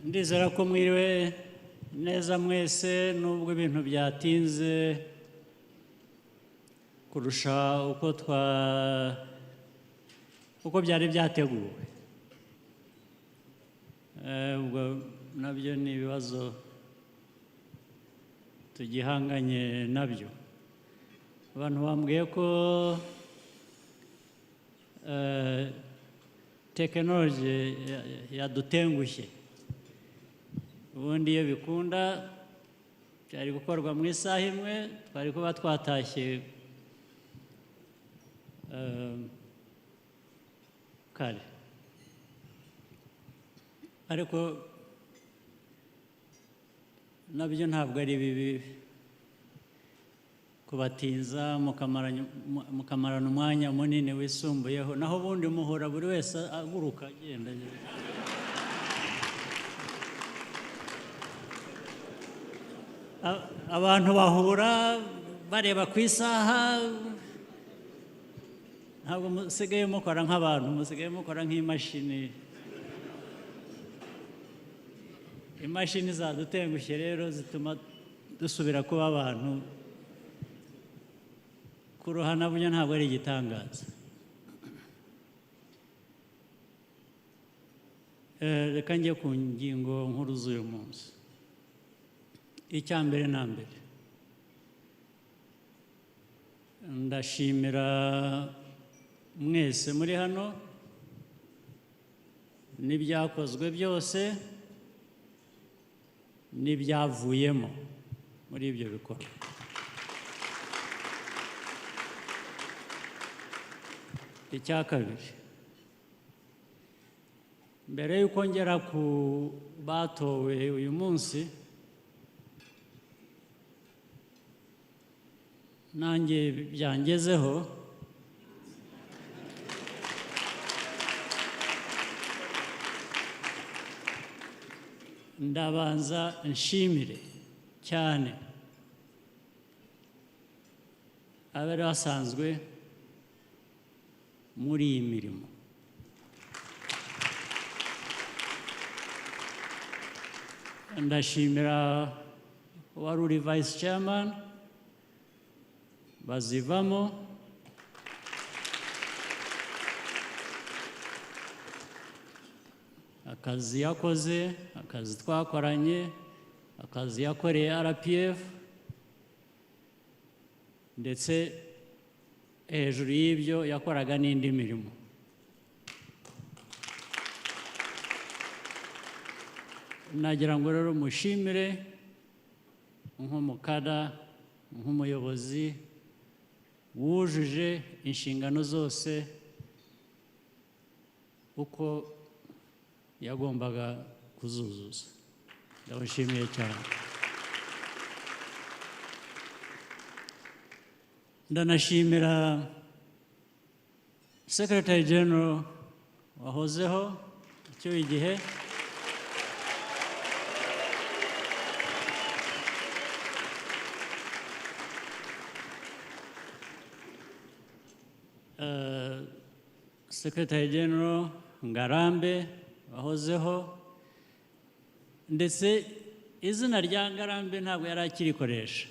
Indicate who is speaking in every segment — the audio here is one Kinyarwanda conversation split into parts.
Speaker 1: ndizera ko mwiriwe neza mwese nubwo ibintu byatinze kurusha uko byari byateguwe. Ubwo nabyo ni ibibazo tugihanganye nabyo. Abantu bambwiye ko tekinoloji yadutengushye. Ubundi iyo bikunda byari gukorwa mu isaha imwe, twari kuba twatashye kare. Ariko nabyo ntabwo ari bibi kubatinza mukamarana umwanya munini wisumbuyeho, naho ubundi muhora buri wese aguruka agenda. Abantu bahura bareba ku isaha, ntabwo musigaye mukora nk'abantu, musigaye mukora nk'imashini. Imashini zadutengushye rero zituma dusubira kuba abantu. Kuruhana burya ntabwo ari igitangaza. Reka njye ku ngingo nkuru z'uyu munsi. Icya mbere na mbere, ndashimira mwese muri hano n'ibyakozwe byose n'ibyavuyemo muri ibyo bikorwa. Icya kabiri, mbere y'uko ngera ku batowe uyu munsi, nanjye byangezeho, ndabanza nshimire cyane abari basanzwe muri iyi mirimo. Ndashimira wari uri vice chairman Bazivamo, akazi yakoze, akazi twakoranye, akazi yakoreye RPF, ndetse hejuru y'ibyo yakoraga n'indi mirimo. Nagira ngo rero mushimire nk'umukada, nk'umuyobozi wujuje inshingano zose uko yagombaga kuzuzuza. Ndabashimiye cyane. Ndanashimira Secretary General wahozeho icyo igihe, Secretary General Ngarambe wahozeho, ndetse izina rya Ngarambe ntabwo yari akirikoresha,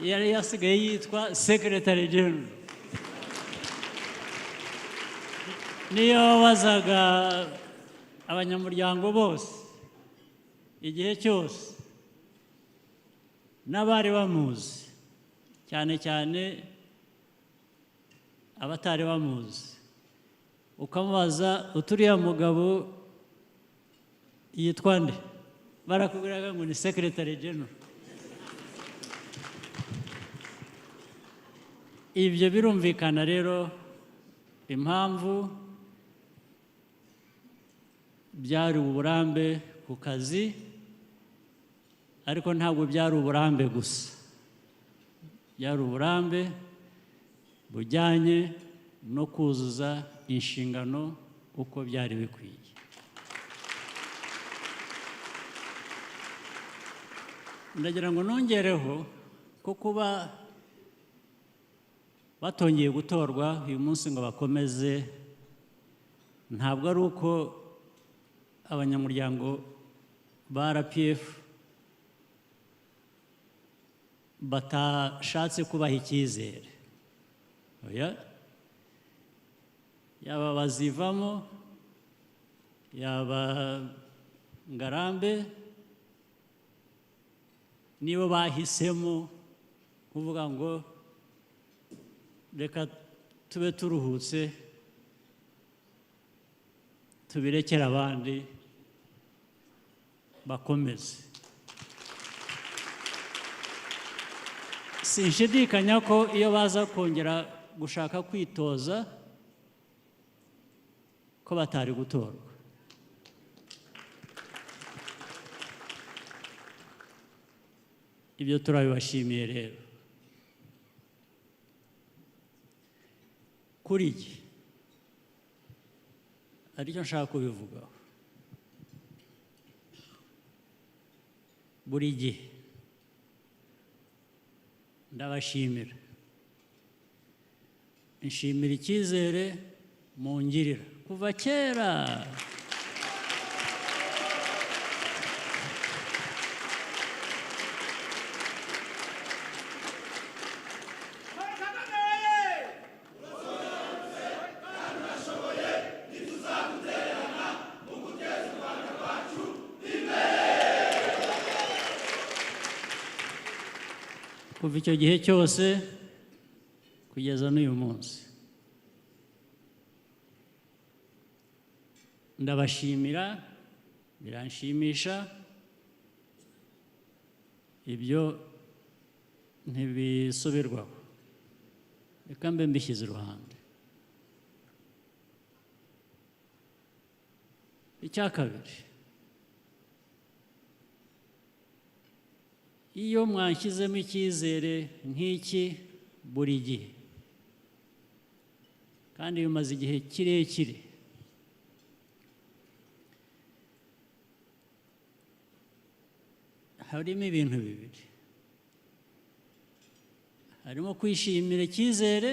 Speaker 1: yari yasigaye yitwa Secretary General. Niyo wabazaga abanyamuryango bose igihe cyose n'abari bamuzi, cyane cyane abatari bamuzi, ukamubaza uturiya mugabo yitwa nde, barakubwiraga ngo ni Secretary General. Ibyo birumvikana rero impamvu byari uburambe ku kazi, ariko ntabwo byari uburambe gusa, byari uburambe bujyanye no kuzuza inshingano uko byari bikwiye. Ndagira ngo nongereho ko kuba batongeye gutorwa uyu munsi ngo bakomeze, ntabwo ari uko abanyamuryango ba RPF batashatse kubaha icyizere. Oya, yaba bazivamo, yaba Ngarambe, nibo bahisemo kuvuga ngo reka tube turuhutse tubirekere abandi bakomeze. Sinshidikanya ko iyo baza kongera gushaka kwitoza ko batari gutorwa. Ibyo turabibashimiye rero. Kuri iki aricyo nshaka kubivugaho. Buri gihe ndabashimira, nshimira icyizere mungirira kuva kera. Kuva icyo gihe cyose kugeza n'uyu munsi ndabashimira, biranshimisha. Ibyo ntibisubirwaho, reka mbe mbishyize iruhande. Icya kabiri, iyo mwanshyizemo icyizere nk'iki buri gihe kandi bimaze igihe kirekire, harimo ibintu bibiri. Harimo kwishimira icyizere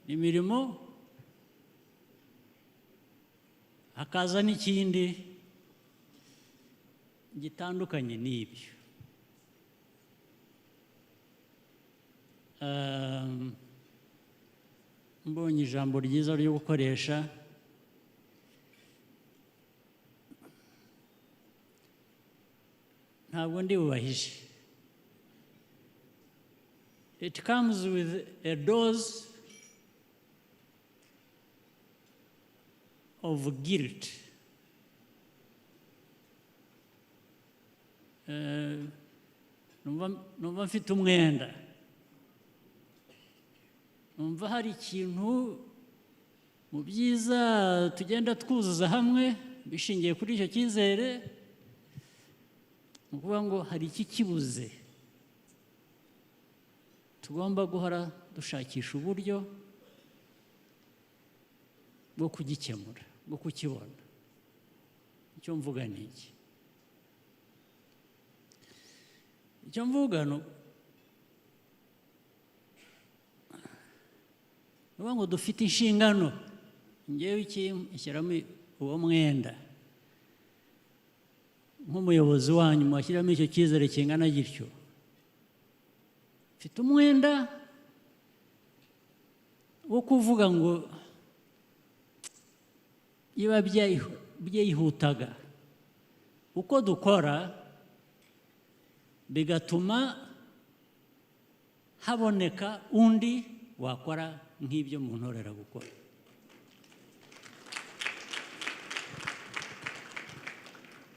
Speaker 1: imirimo, hakaza n'ikindi gitandukanye n'ibyo. Mbonye ijambo ryiza ryo gukoresha, ntabwo ndi bubahishe. It comes with a dose of guilt. Numva mfite umwenda, numva hari ikintu mu byiza tugenda twuzuza hamwe bishingiye kuri icyo cyizere, ni ukuvuga ngo hari iki kibuze, tugomba guhora dushakisha uburyo bwo kugikemura, bwo kukibona. Icyo mvuga ni iki? Icyo mvuga ni ukuvuga ngo dufite inshingano. Ngewe iki nshyiramo uwo mwenda nk'umuyobozi wanyu, mwashyiramo icyo cyizere kingana gityo. Mfite umwenda wo kuvuga ngo Iyaba byihutaga uko dukora bigatuma haboneka undi wakora nk'ibyo Muntorera gukora.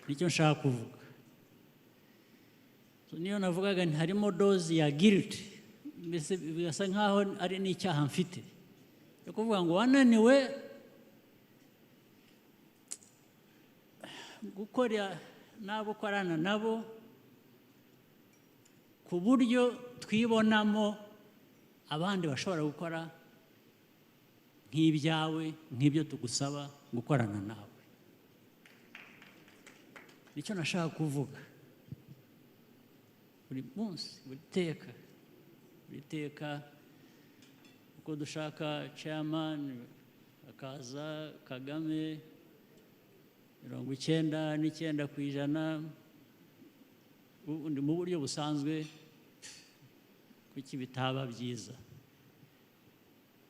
Speaker 1: Nicyo nshaka kuvuga. Niyo navugaga nti harimo doze ya guilt, mbese bigasa nkaho ari n'icyaha mfite yo kuvuga ngo wananiwe gukora n'abo ukorana nabo ku buryo twibonamo abandi bashobora gukora nk'ibyawe, nk'ibyo tugusaba gukorana nawe. Nicyo nashaka kuvuga. Buri munsi, buri teka uko dushaka chairman, akaza Kagame, 99% ubundi mu buryo busanzwe kuki bitaba byiza,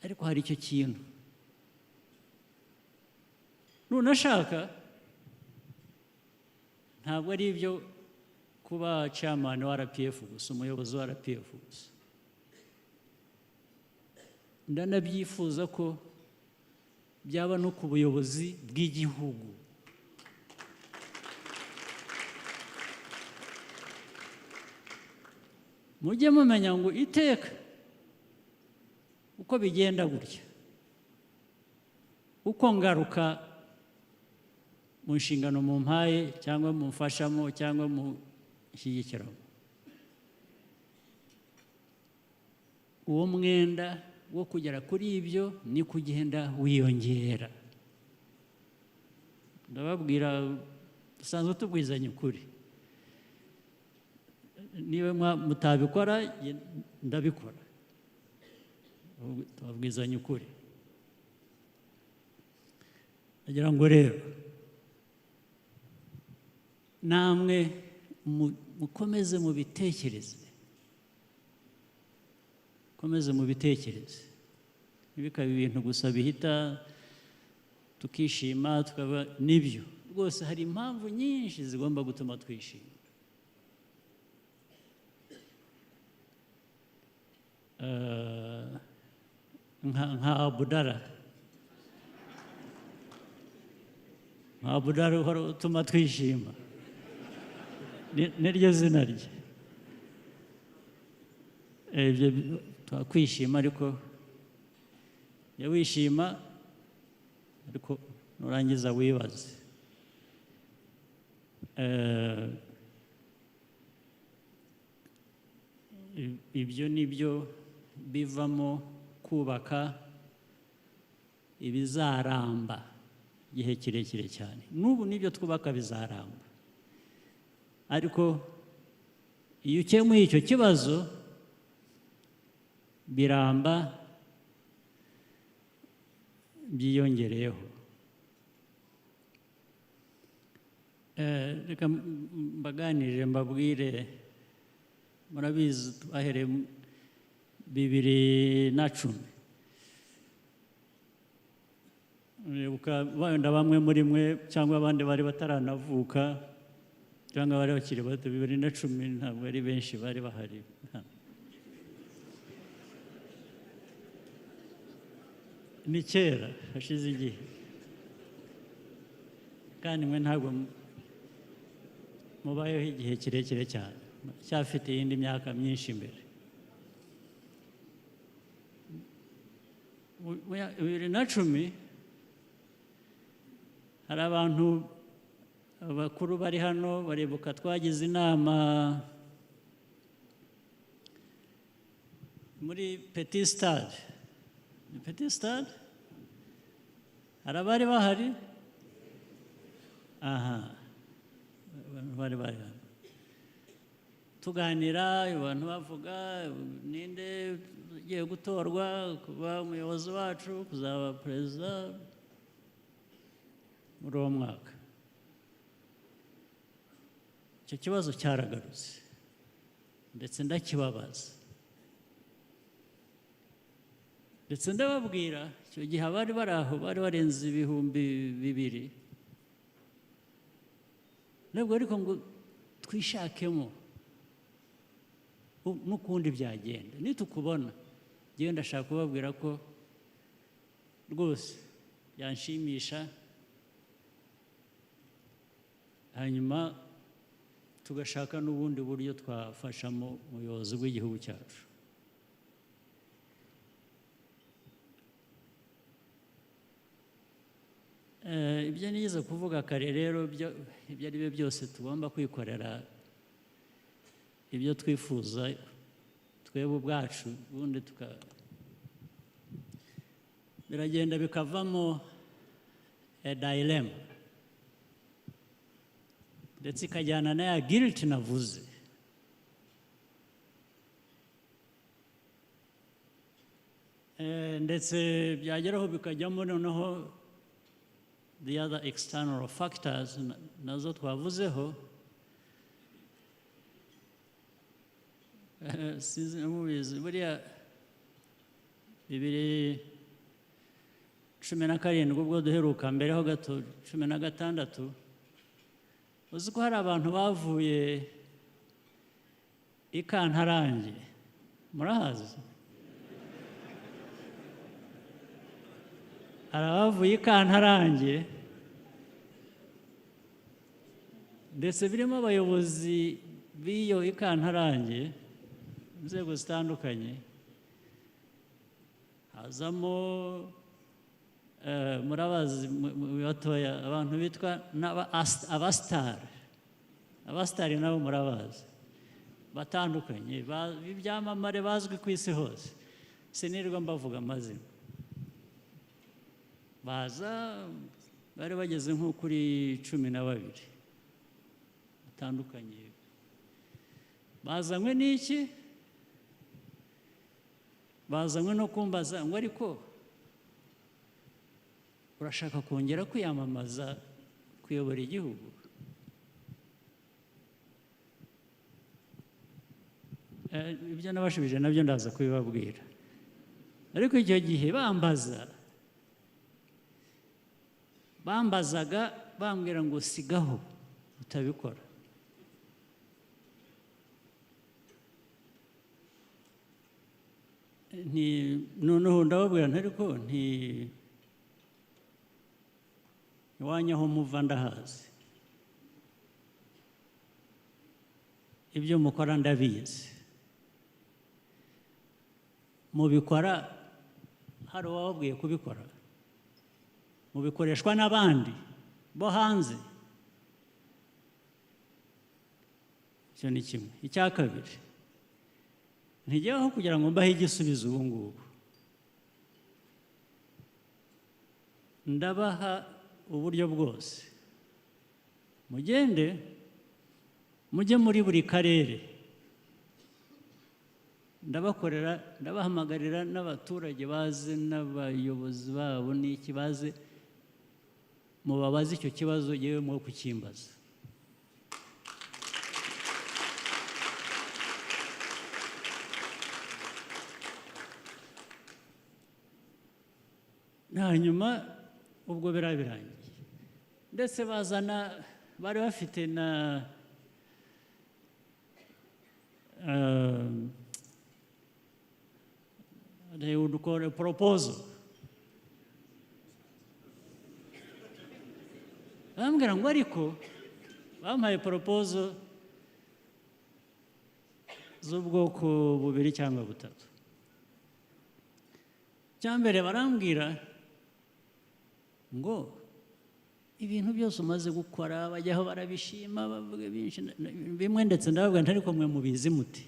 Speaker 1: ariko hari icyo kintu nunashaka ntabwo ari ibyo kuba chairman wa RPF gusa, umuyobozi wa RPF gusa. Ndanabyifuza ko byaba no ku buyobozi bw'igihugu. Mujye mumenya ngo iteka uko bigenda gutya, uko ngaruka mu nshingano mu mpaye cyangwa mu mfashamo cyangwa mu shyigikiramo, uwo mwenda wo kugera kuri ibyo ni kugenda wiyongera. Ndababwira dusanzwe tubwizanya ukuri, niba mutabikora ndabikora, tubabwizanya ukuri. Nagira ngo rero namwe mukomeze mubitekereze, mukomeze mubitekereze, ntibikabe ibintu gusa bihita tukishima tukaba nibyo. Rwose hari impamvu nyinshi zigomba gutuma twishima. Nka Abudara uhora utuma twishima, niryo zina rye. Ibyo twakwishima, ariko jya wishima ariko nurangiza wibaze. Ibyo nibyo bivamo kubaka ibizaramba igihe kirekire cyane. N'ubu nibyo twubaka bizaramba, ariko iyo ukemuye icyo kibazo biramba byiyongereyeho. Reka mbaganirire mbabwire, murabizi twahereye 2010. Wenda bamwe muri mwe cyangwa abandi bari bataranavuka cyangwa bari bakiri bato, 2010 ntabwo ari benshi bari bahari. Ni kera, hashize igihe, kandi mwe ntabwo mubayeho igihe kirekire cyane, cyafite iyindi myaka myinshi imbere. 2010 hari abantu bakuru bari hano baribuka, twagize inama muri Petit Stade. Petit Stade hari abari bahari? Aha, bari hano tuganira, abantu bavuga ninde ugiye gutorwa kuba umuyobozi wacu, kuzaba perezida muri uwo mwaka. Icyo kibazo cyaragarutse ndetse ndakibabaza, ndetse ndababwira icyo gihe abari bari aho bari barenze 2,000. Ntabwo ariko ngo twishakemo n'ukundi byagenda. Nitukubona njyewe ndashaka kubabwira ko rwose yanshimisha, hanyuma tugashaka n'ubundi buryo twafashamo ubuyobozi bw'igihugu cyacu. Ibyo nize kuvuga kare rero, ibyo ari byo byose tugomba kwikorera ibyo twifuza twebwe ubwacu, ubundi biragenda bikavamo dilemma, ndetse ikajyana na ya guilt navuze. Ndetse byageraho bikajyamo noneho the other external factors nazo twavuzeho, sinzi mubizi buriya 2017 ubwo duheruka mbere ho gato 16, uzi ko hari abantu bavuye ikantarange, murahazi? hari abavuye ikantarange ndetse birimo abayobozi b'iyo ikantarange, inzego zitandukanye, hazamo murabazi batoya abantu bitwa abasitari nabo murabazi batandukanye b'ibyamamare bazwi ku isi hose, sinirwa mbavuga amazina. Baza bari bageze nko kuri 12 batandukanye. Bazanywe n'iki? Bazanywe no kumbaza ngo ariko urashaka kongera kwiyamamaza kuyobora igihugu? Ibyo nabashubije nabyo ndaza kubibabwira. Ariko icyo gihe bambazaga bambwira ngo sigaho utabikora. Noneho ndababwira ariko iwanyu aho muva ndahazi, ibyo mukora ndabizi, mubikora hari uwababwiye kubikora, mubikoreshwa n'abandi bo hanze. Icyo ni kimwe. Icya kabiri, ntigeho kugira ngo mbahe igisubizo ubu ngubu, ndabaha uburyo bwose, mugende mujye muri buri karere, ndabakorera, ndabahamagarira n'abaturage baze n'abayobozi babo n'iki baze mubabaze icyo kibazo yewe mwo kukimbaza. Hanyuma ubwo birabirangiye, ndetse bazana bari bafite na they would call a proposal. Bambwira ngo ariko bampaye proposal z'ubwoko bubiri cyangwa butatu. Cyambere barambwira ngo ibintu byose umaze gukora bajyaho barabishima bavuga bimwe, ndetse ndababwira ariko mwe mubizi muti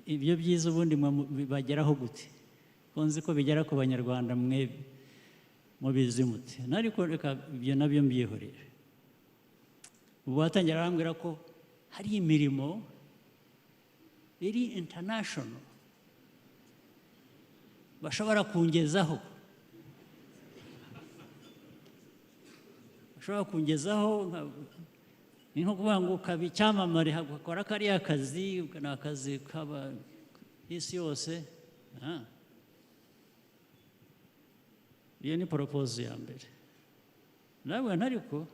Speaker 1: ibyo byiza ubundi bageraho gute? Konzi ko bigera ku banyarwanda mwe mubizi muti? Nariko reka ibyo nabyo mbiyihorera. Ubu batangira barambwira ko hari imirimo iri international bashobora kungezaho, ni nko kuvuga ngo ukaba icyamamare hagakora kariya kazi, ni akazi kaba isi yose. Iyo ni proposal ya mbere. Nabwo ntariko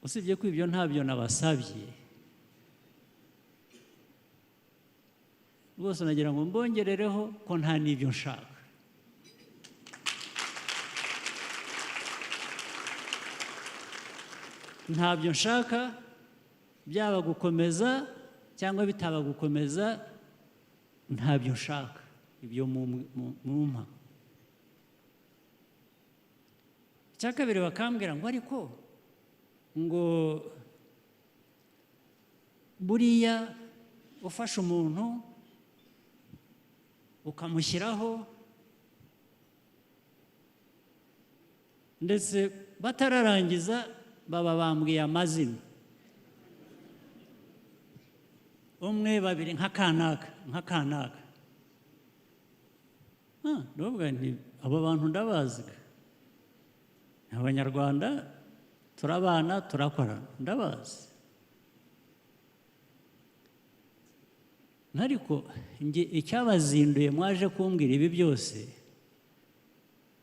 Speaker 1: usibye ko ibyo ntabyo nabasabye, rwose nagira ngo mbongerereho ko nta n'ibyo nshaka. Ntabyo nshaka, byaba gukomeza cyangwa bitaba gukomeza, ntabyo nshaka ibyo mumpa. Icya kabiri bakambwira ngo ariko ngo buriya ufashe umuntu ukamushyiraho, ndetse batararangiza baba bambwiye amazina, umwe babiri nk'akanaka. Ndavuga nti abo bantu ndabazi, abanyarwanda turabana turakorana ndabazi, ariko icyabazinduye mwaje kumbwira ibi byose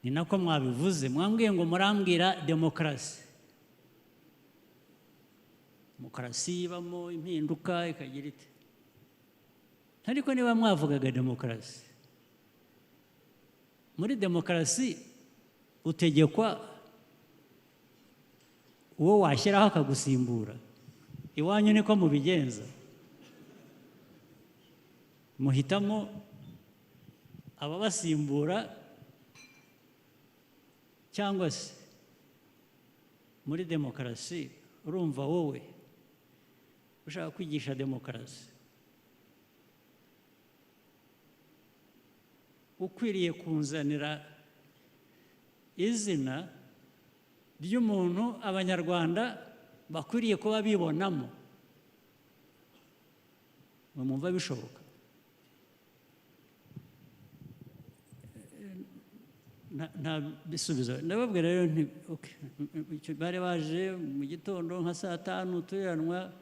Speaker 1: ni nako mwabivuze, mwambwiye ngo murambwira demokarasi. Demokarasi ibamo impinduka ikagira ite, ariko niba mwavugaga demokarasi, muri demokarasi utegekwa uwo washyiraho akagusimbura. Iwanyu niko mubigenza, muhitamo ababasimbura, cyangwa se muri demokarasi urumva wowe ushaka kwigisha demokarasi ukwiriye kunzanira izina ry'umuntu abanyarwanda bakwiriye kuba bibonamo, mwumva bishoboka? Nta bisubizo. Ndababwira rero bari baje mu gitondo nka saa 5 turanwa,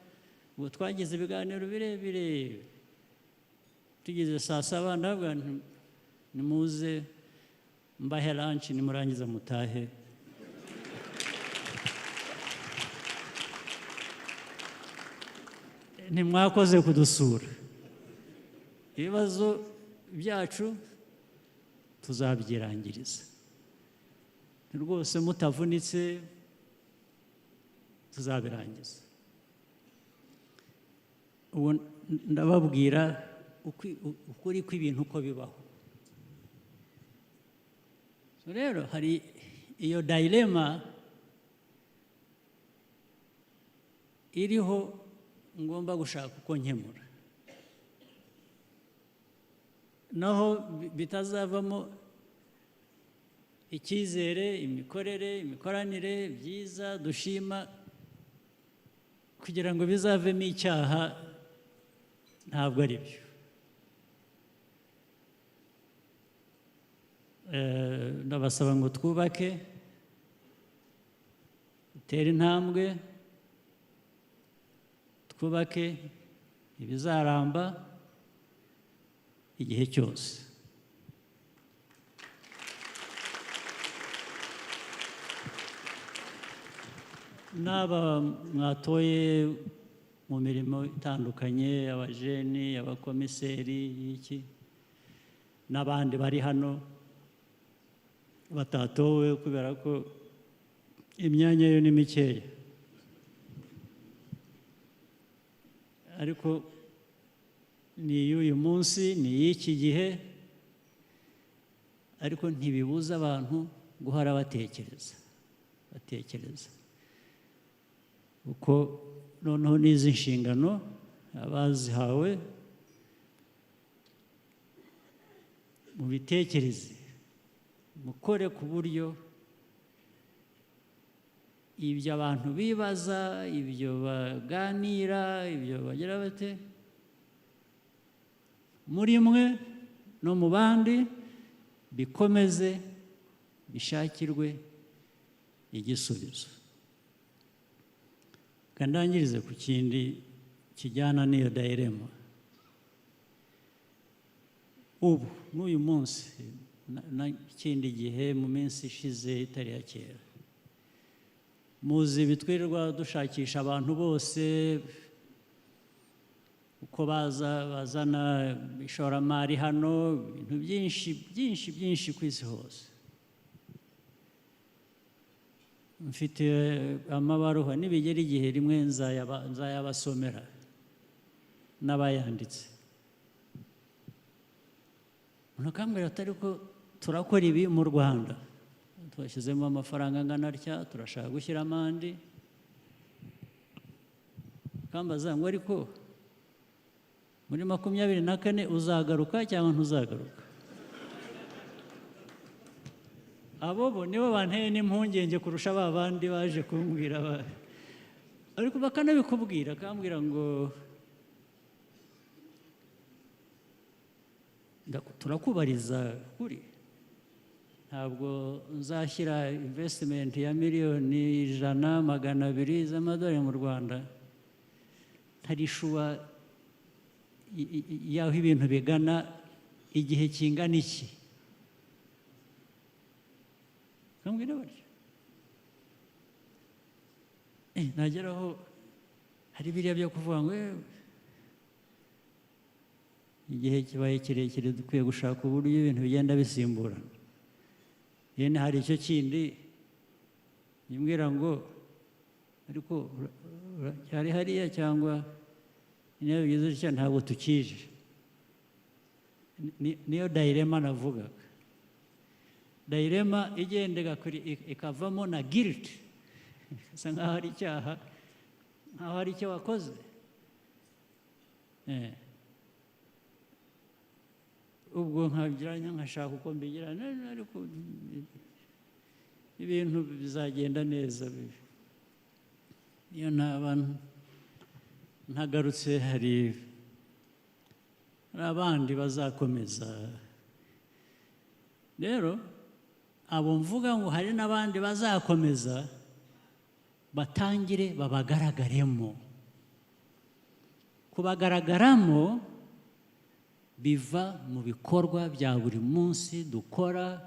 Speaker 1: ubu twagize ibiganiro birebire, tugeze saa 7 ndababwira nimuze mbahe lunch nimurangiza mutahe. Ntimwakoze kudusura, ibibazo byacu tuzabyirangiriza rwose, mutavunitse tuzabirangiza. Ubu ndababwira ukuri kw'ibintu uko bibaho. Rero hari iyo dilema iriho ngomba gushaka uko nkemura, naho bitazavamo icyizere, imikoranire byiza dushima, kugira ngo bizavemo icyaha ntabwo ari byo. Ndabasaba ngo twubake, dutere intambwe, twubake ibizaramba igihe cyose. N'aba mwatoye mu mirimo itandukanye, abajeni, abakomiseri, iki n'abandi bari hano batatowe kubera ko imyanya yo ni mikeya, ariko ni iy'uyu munsi, ni iy'iki gihe, ariko ntibibuza abantu guhora batekereza uko noneho n'izi nshingano abazihawe mubitekereze, mukore ku buryo ibyo abantu bibaza, ibyo baganira, ibyo bagira bate, muri mwe no mu bandi bikomeze bishakirwe igisubizo. Kandangirize ku kindi kijyana n'iyo dilema. Ubu n'uyu munsi n'ikindi gihe mu minsi ishize itari ya kera, muzi bitwirirwa dushakisha abantu bose uko bazana ishoramari hano, ibintu byinshi ku isi hose. Mfite amabaruwa nibigera igihe rimwe nzayabasomera n'abayanditse. Unakambwira atari ko turakora ibi mu Rwanda, twashyizemo amafaranga angana atya, turashaka gushyiramo andi, kambaza ngo ariko muri 24 uzagaruka cyangwa ntuzagaruka? Abo nibo banteye n'impungenge kurusha ba bandi baje kumbwira, ariko bakanabikubwira, akambwira ngo turakubariza kuri ntabwo nzashyira investment ya miliyoni 100 200 z'amadolari mu Rwanda ntarishuba y'aho ibintu bigana igihe kingana iki. Kambwira batyo nageraho hari biriya byo kuvuga ngo igihe kibaye kirekire dukwiye gushaka uburyo ibintu bigenda bisimburana. Yene hari icyo kindi yimbwira ngo ariko cyari hariya cyangwa niyo bigize icyo ntabwo tukije. Niyo dilema navugaga. Dilema igendega kuri ikavamo na guilt. Asa nkaho ari icyaha, nkaho hari icyo wakoze. Ubwo nkabigiranya nkashaka uko mbigirana ariko ibintu bizagenda neza. Iyo ntagarutse hari abandi bazakomeza. Rero abo mvuga ngo hari n'abandi bazakomeza batangire babagaragaremo. Kubagaragaramo biva mu bikorwa bya buri munsi dukora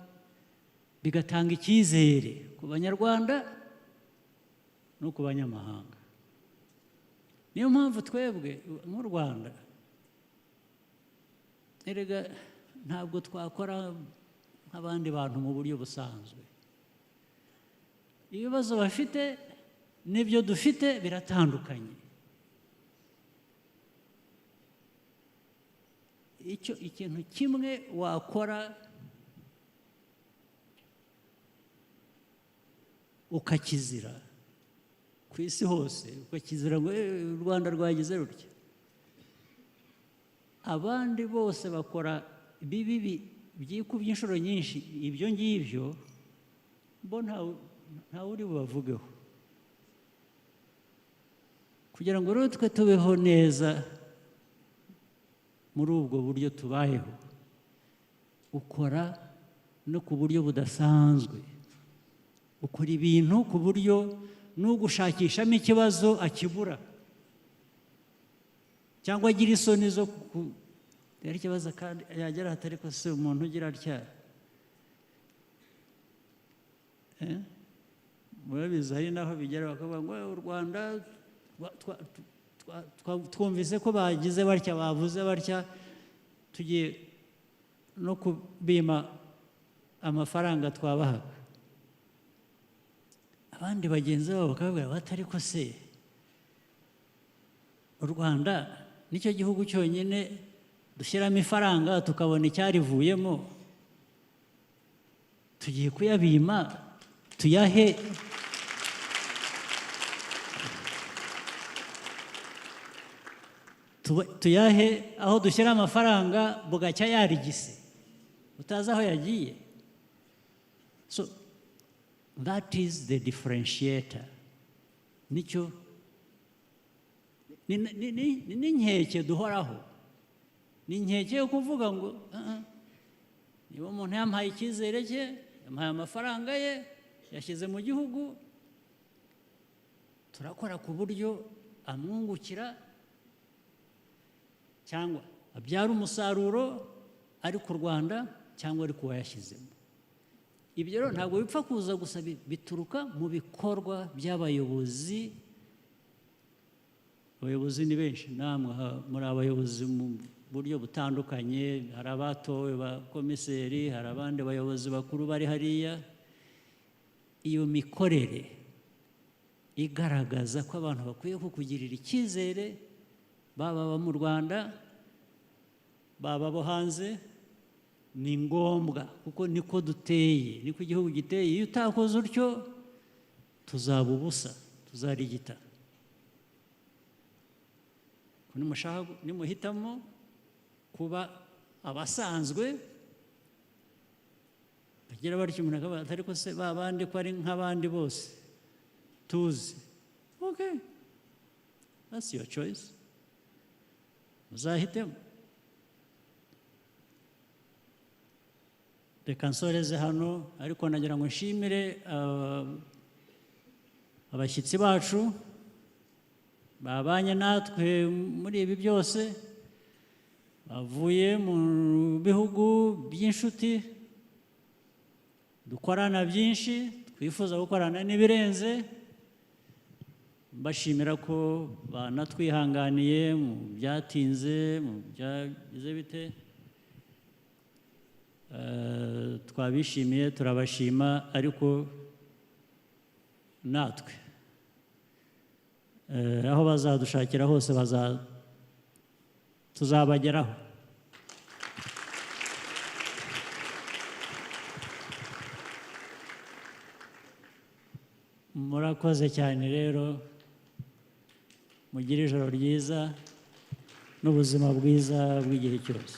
Speaker 1: bigatanga icyizere ku Banyarwanda no ku banyamahanga. Niyo mpamvu twebwe mu Rwanda erega ntabwo twakora nk'abandi bantu mu buryo busanzwe. Ibibazo bafite n'ibyo dufite biratandukanye. Ikintu kimwe wakora ukakizira ku isi hose, ukakizira ngo u Rwanda rwagize rutya, abandi bose bakora bibi byikubye inshuro nyinshi ibyo ngibyo, bo ntawe uri bubavugeho. Kugira ngo rero twe tubeho neza muri ubwo buryo tubayeho, ukora no ku buryo budasanzwe. Ukora ibintu ku buryo n'ugushakishamo ikibazo akibura cyangwa agira isoni zo kutera ikibazo kandi yagera hatari ko se umuntu ugira atya. Murabizi hari naho bigera bakavuga ngo u Rwanda twumvise ko bagize batya bavuze batya tugiye no kubima amafaranga twabahaga. Abandi bagenzi babo bakavuga batari ko se u Rwanda nicyo gihugu cyonyine dushyiramo ifaranga tukabona icyarivuyemo, tugiye kuyabima tuyahe tuyahe aho dushyira amafaranga bugacya yarigise utazi aho yagiye. So that is the differentiator. Nicyo ni nkeke duhoraho, ni nkeke yo kuvuga ngo niba umuntu yampaye icyizere cye, yampaye amafaranga ye, yashyize mu gihugu, turakora ku buryo amwungukira cyangwa abyara umusaruro ari ku Rwanda cyangwa ari ku wayashyizemo. Ibyo rero ntabwo bipfa kuza gusa, bituruka mu bikorwa by'abayobozi. Abayobozi ni benshi, namwe muri abayobozi mu buryo butandukanye. Hari abatowe ba komiseri, hari abandi bayobozi bakuru bari hariya. Iyo mikorere igaragaza ko abantu bakwiye kukugirira icyizere, baba mu Rwanda baba bo hanze, ni ngombwa kuko niko duteye, niko igihugu giteye. Iyo utakoze utyo tuzaba ubusa, tuzarigita. Nimuhitamo kuba abasanzwe, bagira batyo umuntu akavuga atari ko se babandi ko ari nk'abandi bose tuzi. Okay, that's your choice. Muzahitemo. reka nsoreze hano ariko nagira ngo nshimire abashyitsi bacu babanye natwe muri ibi byose bavuye mu bihugu by'inshuti dukorana byinshi twifuza gukorana n'ibirenze mbashimira ko banatwihanganiye mu byatinze mu byagize bite twabishimiye turabashima ariko natwe aho bazadushakira hose tuzabageraho. Murakoze cyane rero mugire ijoro ryiza n'ubuzima bwiza bw'igihe cyose.